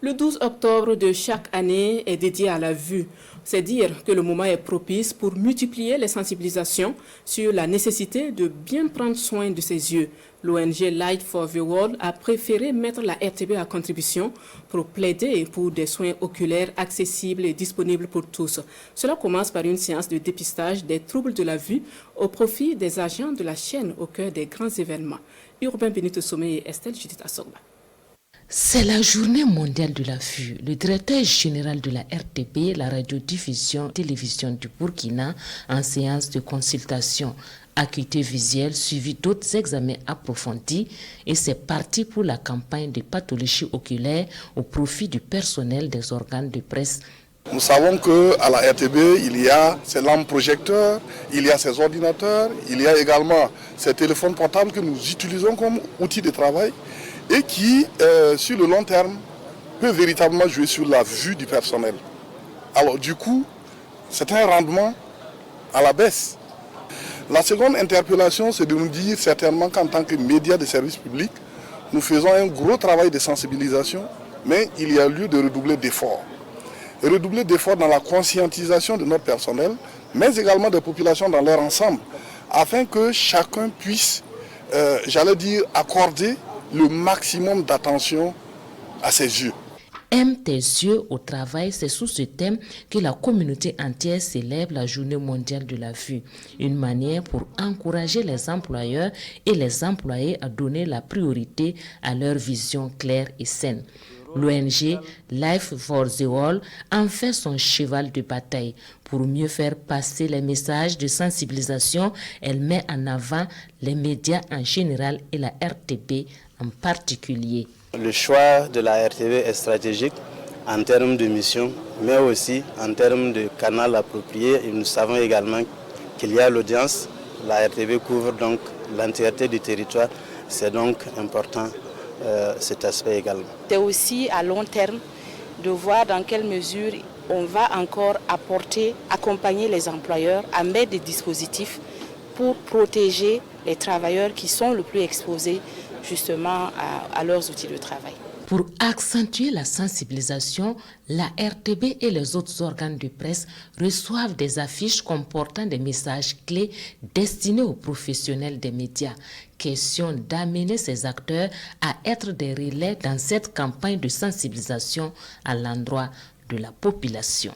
Le 12 octobre de chaque année est dédié à la vue. C'est dire que le moment est propice pour multiplier les sensibilisations sur la nécessité de bien prendre soin de ses yeux. L'ONG Light for the World a préféré mettre la RTB à contribution pour plaider pour des soins oculaires accessibles et disponibles pour tous. Cela commence par une séance de dépistage des troubles de la vue au profit des agents de la chaîne au cœur des grands événements. Urbain Benito Somé et Estelle Judith Assogba. C'est la journée mondiale de la vue. Le directeur général de la RTB, la radiodiffusion télévision du Burkina, en séance de consultation, acuité visuelle suivi d'autres examens approfondis, et c'est parti pour la campagne de pathologie oculaire au profit du personnel des organes de presse. Nous savons qu'à la RTB, il y a ces lampes projecteurs, il y a ces ordinateurs, il y a également ces téléphones portables que nous utilisons comme outil de travail et qui, sur le long terme, peut véritablement jouer sur la vue du personnel. Alors du coup, c'est un rendement à la baisse. La seconde interpellation, c'est de nous dire certainement qu'en tant que médias de service public, nous faisons un gros travail de sensibilisation, mais il y a lieu de redoubler d'efforts. Redoubler d'efforts dans la conscientisation de notre personnel, mais également des populations dans leur ensemble, afin que chacun puisse, accorder le maximum d'attention à ses yeux. Aime tes yeux au travail, c'est sous ce thème que la communauté entière célèbre la Journée mondiale de la vue. Une manière pour encourager les employeurs et les employés à donner la priorité à leur vision claire et saine. L'ONG Life for the World en fait son cheval de bataille. Pour mieux faire passer les messages de sensibilisation, elle met en avant les médias en général et la RTB en particulier. Le choix de la RTB est stratégique en termes de mission, mais aussi en termes de canal approprié. Et nous savons également qu'il y a l'audience. La RTB couvre donc l'entièreté du territoire. C'est donc important cet aspect également. C'est aussi à long terme de voir dans quelle mesure on va encore accompagner les employeurs à mettre des dispositifs pour protéger les travailleurs qui sont le plus exposés justement à leurs outils de travail. Pour accentuer la sensibilisation, la RTB et les autres organes de presse reçoivent des affiches comportant des messages clés destinés aux professionnels des médias. Question d'amener ces acteurs à être des relais dans cette campagne de sensibilisation à l'endroit de la population.